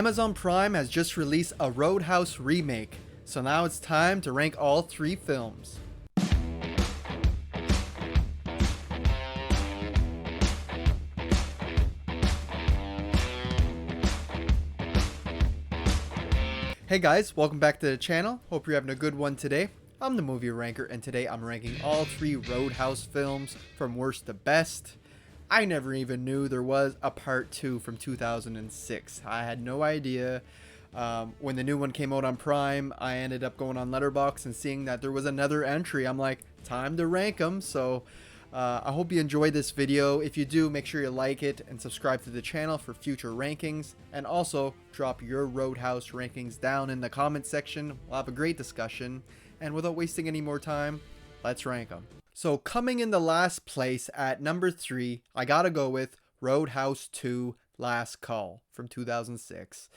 Amazon Prime has just released a Roadhouse remake, so now it's time to rank all three films. Hey guys, welcome back to the channel. Hope you're having a good one today. I'm the Movie Ranker, and today I'm ranking all three Roadhouse films from worst to best. I never even knew there was a part 2 from 2006. I had no idea. When the new one came out on Prime, I ended up going on Letterboxd and seeing that there was another entry. I'm like, time to rank them. So I hope you enjoyed this video. If you do, make sure you like it and subscribe to the channel for future rankings. And also drop your Roadhouse rankings down in the comment section. We'll have a great discussion. And without wasting any more time, let's rank them. So coming in the last place at number 3, I gotta go with Roadhouse 2 Last Call from 2006.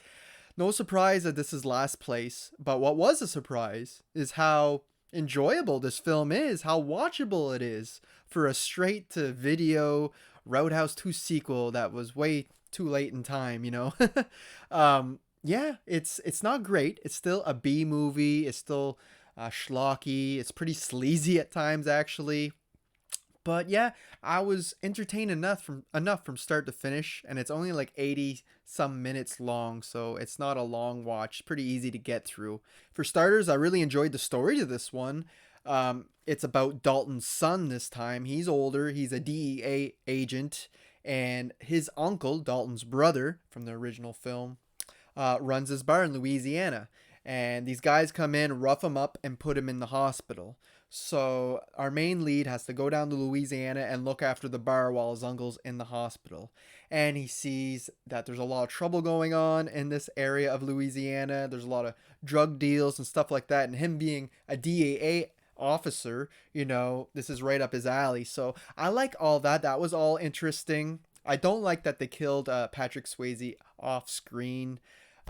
No surprise that this is last place, but what was a surprise is how enjoyable this film is, how watchable it is for a straight to video Roadhouse 2 sequel that was way too late in time, you know. Yeah, it's not great. It's still a B movie. It's still schlocky. It's pretty sleazy at times, actually. But yeah, I was entertained enough from start to finish, and it's only like 80 some minutes long, so it's not a long watch. Pretty easy to get through. For starters, I really enjoyed the story to this one. It's about Dalton's son this time. He's older. He's a DEA agent, and his uncle, Dalton's brother from the original film, runs his bar in Louisiana. And these guys come in, rough him up, and put him in the hospital. So our main lead has to go down to Louisiana and look after the bar while his uncle's in the hospital. And he sees that there's a lot of trouble going on in this area of Louisiana. There's a lot of drug deals and stuff like that. And him being a DEA officer, you know, this is right up his alley. So I like all that. That was all interesting. I don't like that they killed Patrick Swayze off screen.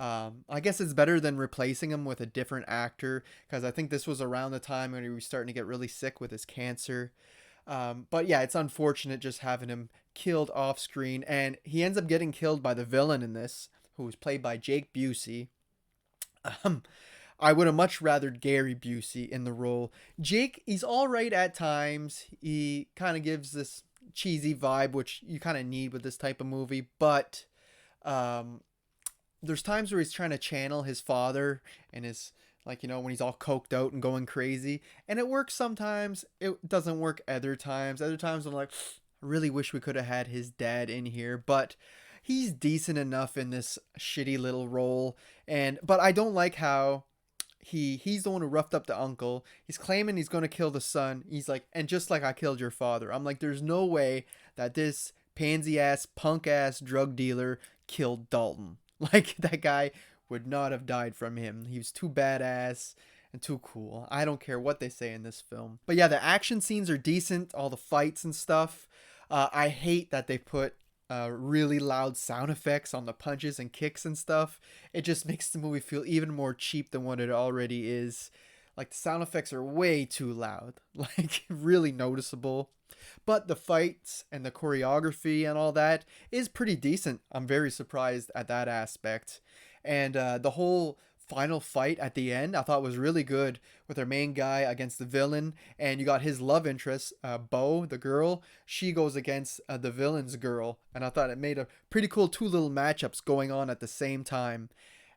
I guess it's better than replacing him with a different actor, because I think this was around the time when he was starting to get really sick with his cancer. But yeah, it's unfortunate just having him killed off screen, and he ends up getting killed by the villain in this, who was played by Jake Busey. I would have much rather Gary Busey in the role. Jake, he's all right at times. He kind of gives this cheesy vibe, which you kind of need with this type of movie, but there's times where he's trying to channel his father and his, like, you know, when he's all coked out and going crazy, and it works sometimes. It doesn't work other times. I'm like, I really wish we could have had his dad in here, but he's decent enough in this shitty little role. And but I don't like how he's the one who roughed up the uncle. He's claiming he's going to kill the son. He's like, and just like I killed your father. I'm like, there's no way that this pansy ass punk ass drug dealer killed Dalton. Like, that guy would not have died from him. He was too badass and too cool. I don't care what they say in this film. But yeah, the action scenes are decent, all the fights and stuff. I hate that they put really loud sound effects on the punches and kicks and stuff. It just makes the movie feel even more cheap than what it already is. Like, the sound effects are way too loud, like really noticeable. But the fights and the choreography and all that is pretty decent. I'm very surprised at that aspect. And the whole final fight at the end I thought was really good, with our main guy against the villain. And you got his love interest, Bo, the girl. She goes against the villain's girl. And I thought it made a pretty cool two little matchups going on at the same time.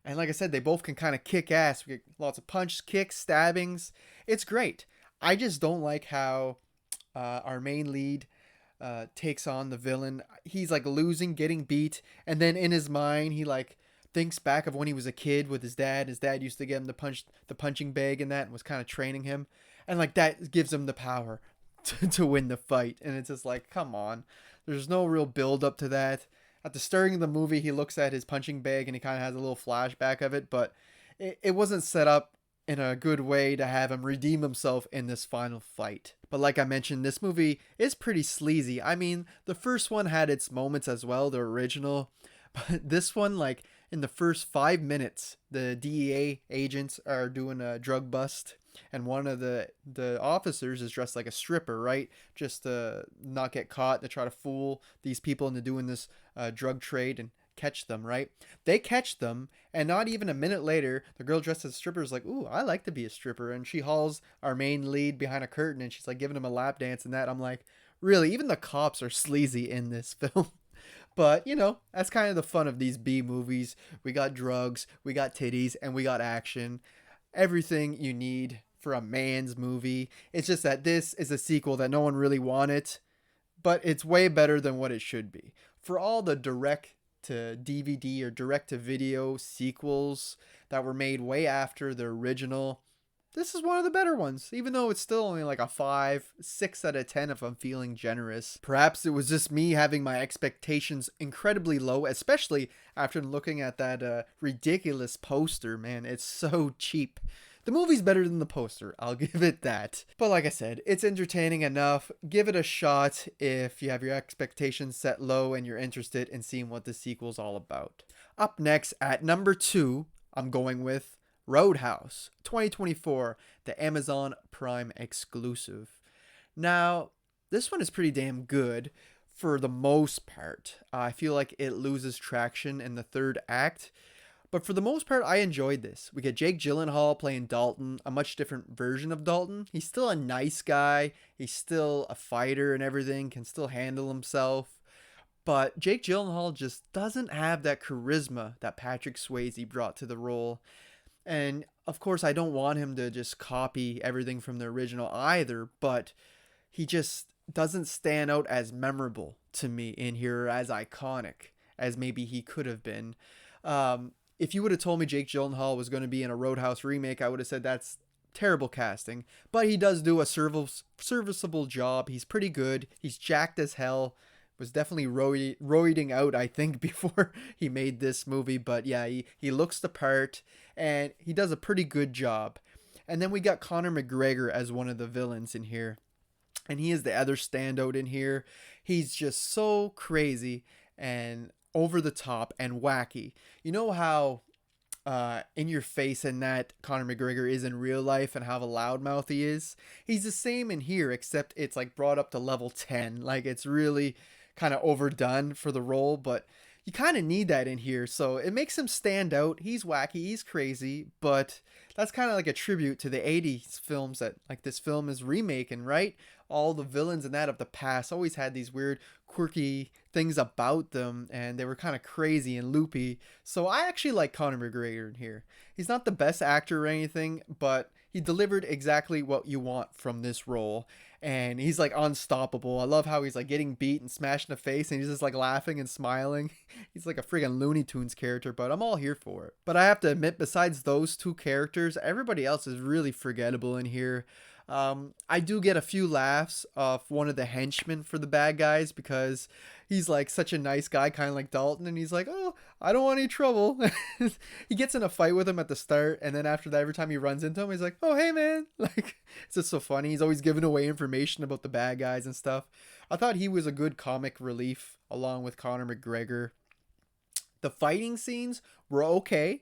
And like I said, they both can kind of kick ass. We get lots of punches, kicks, stabbings. It's great. I just don't like how our main lead takes on the villain. He's like losing, getting beat, and then in his mind he like thinks back of when he was a kid with his dad. His dad used to get him to punch the punching bag and that, and was kind of training him, and like that gives him the power to win the fight. And it's just like, come on, there's no real build up to that. At the starting of the movie, he looks at his punching bag and he kind of has a little flashback of it, but it wasn't set up in a good way to have him redeem himself in this final fight. But like I mentioned, this movie is pretty sleazy. I mean, the first one had its moments as well, the original. But this one, like, in the first 5 minutes, the DEA agents are doing a drug bust, and one of the officers is dressed like a stripper, right? Just to not get caught, to try to fool these people into doing this drug trade and catch them, right? They catch them, and not even a minute later, the girl dressed as a stripper is like, "Ooh, I like to be a stripper," and she hauls our main lead behind a curtain, and she's like giving him a lap dance and that. I'm like, really? Even the cops are sleazy in this film. But, you know, that's kind of the fun of these B movies. We got drugs, we got titties, and we got action. Everything you need for a man's movie. It's just that this is a sequel that no one really wanted, but it's way better than what it should be. For all the direct to DVD or direct to video sequels that were made way after the original, this is one of the better ones, even though it's still only like a 5, 6 out of 10 if I'm feeling generous. Perhaps it was just me having my expectations incredibly low, especially after looking at that ridiculous poster. Man, it's so cheap. The movie's better than the poster, I'll give it that. But like I said, it's entertaining enough. Give it a shot if you have your expectations set low and you're interested in seeing what the sequel's all about. Up next at number 2, I'm going with Roadhouse 2024, the Amazon Prime exclusive. Now, this one is pretty damn good for the most part. I feel like it loses traction in the third act. But for the most part, I enjoyed this. We get Jake Gyllenhaal playing Dalton, a much different version of Dalton. He's still a nice guy. He's still a fighter and everything, can still handle himself. But Jake Gyllenhaal just doesn't have that charisma that Patrick Swayze brought to the role. And of course, I don't want him to just copy everything from the original either, but he just doesn't stand out as memorable to me in here, as iconic as maybe he could have been. If you would have told me Jake Gyllenhaal was going to be in a Roadhouse remake, I would have said that's terrible casting. But he does do a serviceable job. He's pretty good. He's jacked as hell. Was definitely roiding out, I think, before he made this movie. But yeah, he looks the part, and he does a pretty good job. And then we got Conor McGregor as one of the villains in here. And he is the other standout in here. He's just so crazy and over the top and wacky. You know how in your face and that Conor McGregor is in real life and how a loudmouth he is? He's the same in here, except it's like brought up to level 10. Like, it's really kind of overdone for the role, but you kind of need that in here, so it makes him stand out. He's wacky, he's crazy, but that's kind of like a tribute to the 80s films that like this film is remaking, right? All the villains in that of the past always had these weird quirky things about them, and they were kind of crazy and loopy. So I actually like Conor McGregor in here. He's not the best actor or anything, but he delivered exactly what you want from this role, and he's like unstoppable. I love how he's like getting beat and smashed in the face, and he's just like laughing and smiling. He's like a friggin' Looney Tunes character, but I'm all here for it. But I have to admit, besides those two characters, everybody else is really forgettable in here. I do get a few laughs off one of the henchmen for the bad guys, because he's like such a nice guy, kind of like Dalton, and he's like, "Oh, I don't want any trouble." He gets in a fight with him at the start, and then after that, every time he runs into him, he's like, "Oh, hey man." Like, it's just so funny. He's always giving away information about the bad guys and stuff. I thought he was a good comic relief along with Conor McGregor. The fighting scenes were okay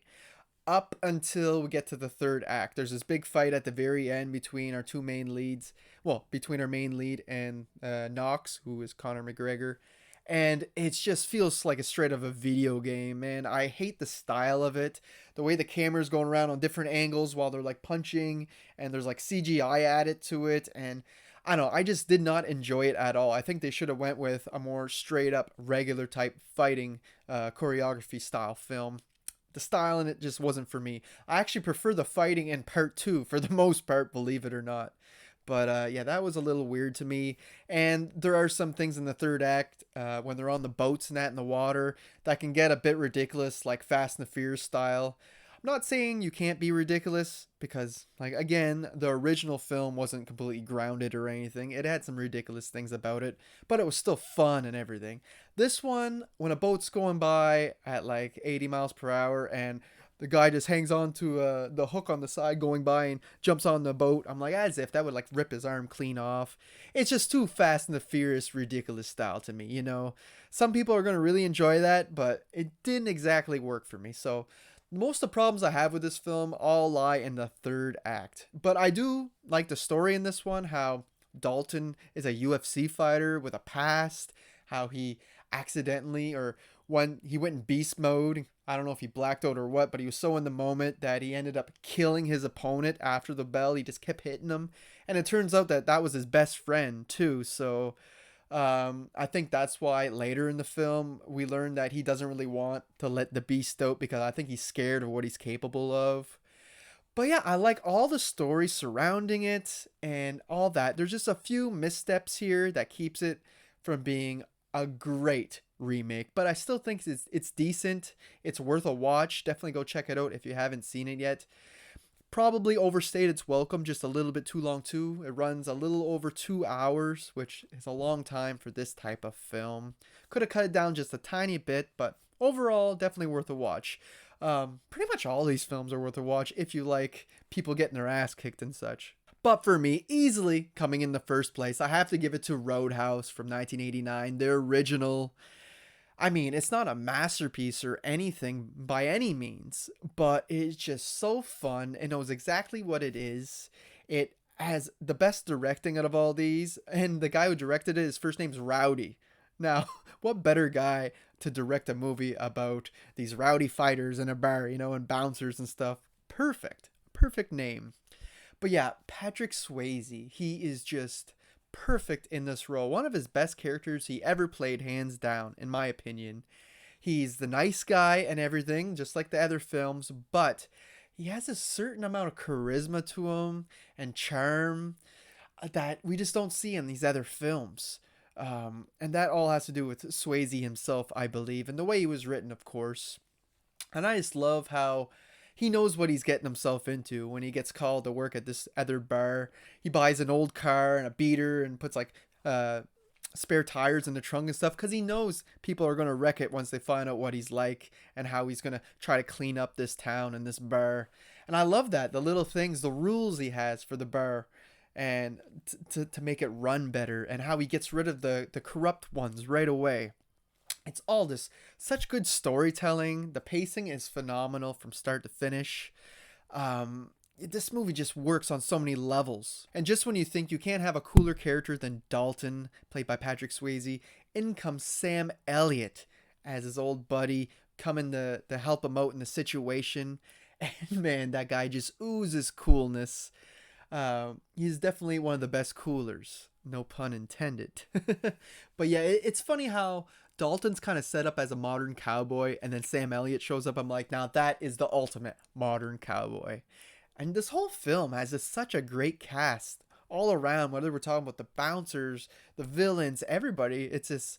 up until we get to the third act. There's this big fight at the very end between our two main leads. Well, between our main lead and Knox, who is Conor McGregor. And it just feels like a straight of a video game, man. I hate the style of it. The way the camera's going around on different angles while they're like punching, and there's like CGI added to it. And I don't know, I just did not enjoy it at all. I think they should have went with a more straight up regular type fighting choreography style film. The style in it just wasn't for me. I actually prefer the fighting in part 2 for the most part, believe it or not. But yeah, that was a little weird to me. And there are some things in the third act when they're on the boats and that in the water that can get a bit ridiculous, like Fast and the Furious style. I'm not saying you can't be ridiculous, because, like, again, the original film wasn't completely grounded or anything. It had some ridiculous things about it, but it was still fun and everything. This one, when a boat's going by at like 80 miles per hour and the guy just hangs on to the hook on the side going by and jumps on the boat, I'm like, as if that would like rip his arm clean off. It's just too Fast and the Furious ridiculous style to me, you know. Some people are going to really enjoy that, but it didn't exactly work for me. So most of the problems I have with this film all lie in the third act. But I do like the story in this one, how Dalton is a UFC fighter with a past, how he accidentally or when he went in beast mode. I don't know if he blacked out or what, but he was so in the moment that he ended up killing his opponent after the bell. He just kept hitting him. And it turns out that that was his best friend, too. So I think that's why later in the film we learn that he doesn't really want to let the beast out because I think he's scared of what he's capable of. But yeah, I like all the story surrounding it and all that. There's just a few missteps here that keeps it from being a great remake, but I still think it's decent. It's worth a watch. Definitely go check it out if you haven't seen it yet. Probably overstayed its welcome just a little bit too long too. It runs a little over 2 hours, which is a long time for this type of film. Could have cut it down just a tiny bit, but overall, definitely worth a watch. Pretty much all these films are worth a watch if you like people getting their ass kicked and such. But for me, easily coming in the first place, I have to give it to Roadhouse from 1989, the original. I mean, it's not a masterpiece or anything by any means, but it's just so fun. It knows exactly what it is. It has the best directing out of all these, and the guy who directed it, his first name's Rowdy. Now, what better guy to direct a movie about these rowdy fighters in a bar, and bouncers and stuff? Perfect. Perfect name. But yeah, Patrick Swayze, he is just perfect in this role. One of his best characters he ever played, hands down, in my opinion. He's the nice guy and everything, just like the other films, but he has a certain amount of charisma to him and charm that we just don't see in these other films. And that all has to do with Swayze himself, I believe, and the way he was written, of course. And I just love how he knows what he's getting himself into when he gets called to work at this other bar. He buys an old car and a beater and puts like spare tires in the trunk and stuff because he knows people are going to wreck it once they find out what he's like and how he's going to try to clean up this town and this bar. And I love that, the little things, the rules he has for the bar and to make it run better, and how he gets rid of the corrupt ones right away. It's all this such good storytelling. The pacing is phenomenal from start to finish. This movie just works on so many levels. And just when you think you can't have a cooler character than Dalton, played by Patrick Swayze, in comes Sam Elliott as his old buddy, coming to help him out in the situation. And man, that guy just oozes coolness. He's definitely one of the best coolers. No pun intended. But yeah, it's funny how Dalton's kind of set up as a modern cowboy, and then Sam Elliott shows up. I'm like, now that is the ultimate modern cowboy. And this whole film has such a great cast all around, whether we're talking about the bouncers, the villains, everybody. It's just,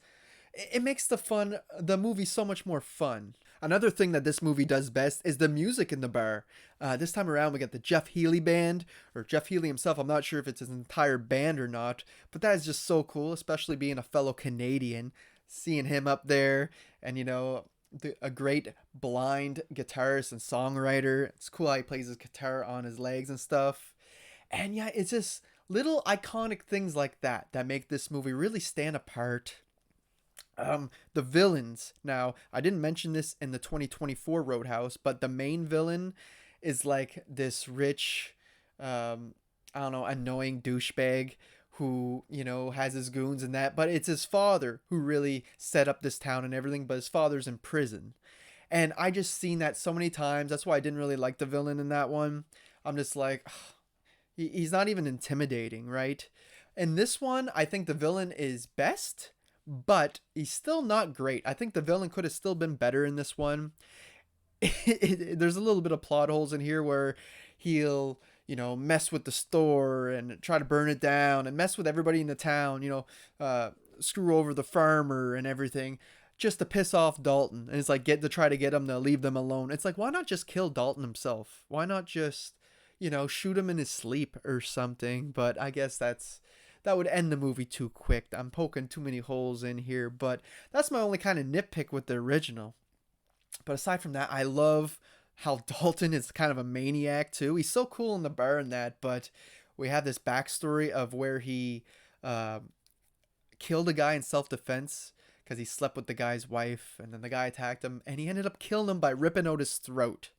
it makes the movie so much more fun. Another thing that this movie does best is the music in the bar. This time around, we got the Jeff Healey band, or Jeff Healey himself. I'm not sure if it's his entire band or not, but that is just so cool, especially being a fellow Canadian. Seeing him up there, and a great blind guitarist and songwriter. It's cool how he plays his guitar on his legs and stuff. And yeah, it's just little iconic things like that make this movie really stand apart. The villains. Now, I didn't mention this in the 2024 Roadhouse, but the main villain is like this rich, I don't know, annoying douchebag who, has his goons and that, but it's his father who really set up this town and everything, but his father's in prison. And I just seen that so many times. That's why I didn't really like the villain in that one. I'm just like, ugh, he's not even intimidating, right? In this one, I think the villain is best, but he's still not great. I think the villain could have still been better in this one. There's a little bit of plot holes in here where he'll mess with the store and try to burn it down and mess with everybody in the town, screw over the farmer and everything just to piss off Dalton. And it's like to try to get him to leave them alone. It's like, why not just kill Dalton himself? Why not just, shoot him in his sleep or something? But I guess that would end the movie too quick. I'm poking too many holes in here, but that's my only kind of nitpick with the original. But aside from that, I love how Dalton is kind of a maniac too. He's so cool in the bar and that, but we have this backstory of where he killed a guy in self-defense because he slept with the guy's wife, and then the guy attacked him, and he ended up killing him by ripping out his throat.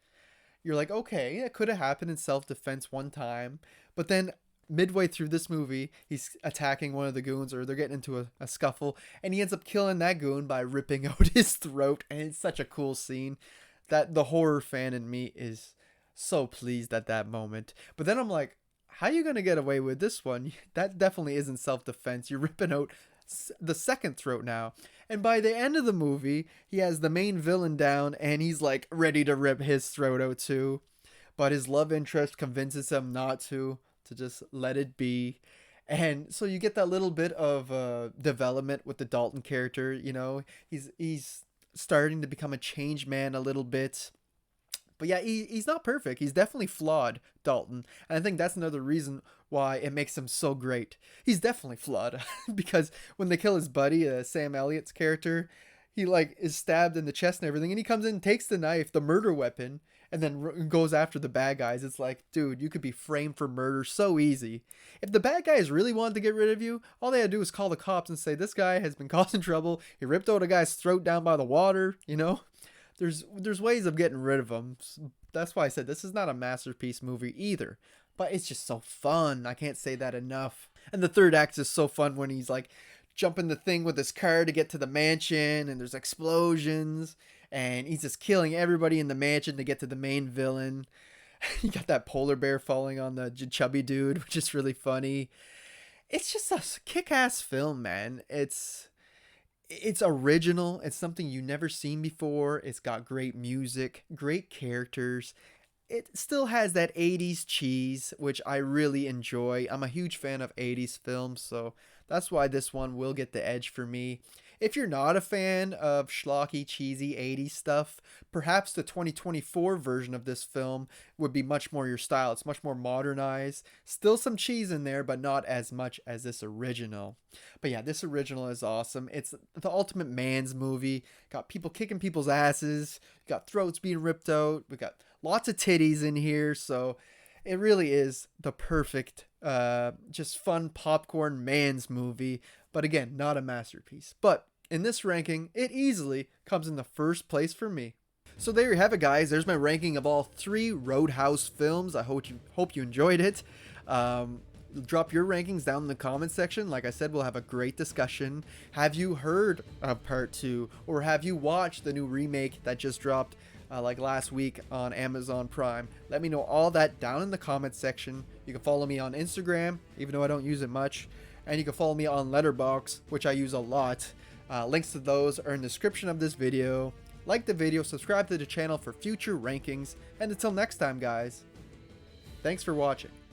You're like, okay, it could have happened in self-defense one time, but then midway through this movie, he's attacking one of the goons, or they're getting into a scuffle, and he ends up killing that goon by ripping out his throat. And it's such a cool scene that the horror fan in me is so pleased at that moment. But then I'm like, how are you gonna get away with this one? That definitely isn't self-defense. You're ripping out the second throat now. And by the end of the movie, he has the main villain down, and he's like ready to rip his throat out too. But his love interest convinces him not to just let it be. And so you get that little bit of development with the Dalton character. You know, he's starting to become a changed man a little bit. But yeah, he's not perfect. He's definitely flawed, Dalton. And I think that's another reason why it makes him so great. He's definitely flawed because when they kill his buddy, Sam Elliott's character, he like is stabbed in the chest and everything, and he comes in and takes the knife, the murder weapon, and then goes after the bad guys. It's like, dude, you could be framed for murder so easy. If the bad guys really wanted to get rid of you, all they had to do is call the cops and say, this guy has been causing trouble. He ripped out a guy's throat down by the water, you know? There's ways of getting rid of them. That's why I said this is not a masterpiece movie either. But it's just so fun. I can't say that enough. And the third act is so fun when he's like jumping the thing with his car to get to the mansion, and there's explosions, and he's just killing everybody in the mansion to get to the main villain. You got that polar bear falling on the chubby dude, which is really funny. It's just a kick-ass film, man. It's original. It's something you never seen before. It's got great music, great characters. It still has that 80s cheese, which I really enjoy. I'm a huge fan of 80s films, so that's why this one will get the edge for me. If you're not a fan of schlocky, cheesy 80s stuff, perhaps the 2024 version of this film would be much more your style. It's much more modernized. Still some cheese in there, but not as much as this original. But yeah, this original is awesome. It's the ultimate man's movie. Got people kicking people's asses. Got throats being ripped out. We got lots of titties in here, so it really is the perfect, just fun popcorn man's movie. But again, not a masterpiece. But in this ranking, it easily comes in the first place for me. So there you have it, guys. There's my ranking of all 3 Roadhouse films. I hope you enjoyed it. Drop your rankings down in the comment section. Like I said, we'll have a great discussion. Have you heard of part 2? Or have you watched the new remake that just dropped like last week on Amazon Prime? Let me know all that down in the comment section. You can follow me on Instagram, even though I don't use it much. And you can follow me on Letterboxd, which I use a lot. Links to those are in the description of this video. Like the video, subscribe to the channel for future rankings, and until next time, guys, thanks for watching.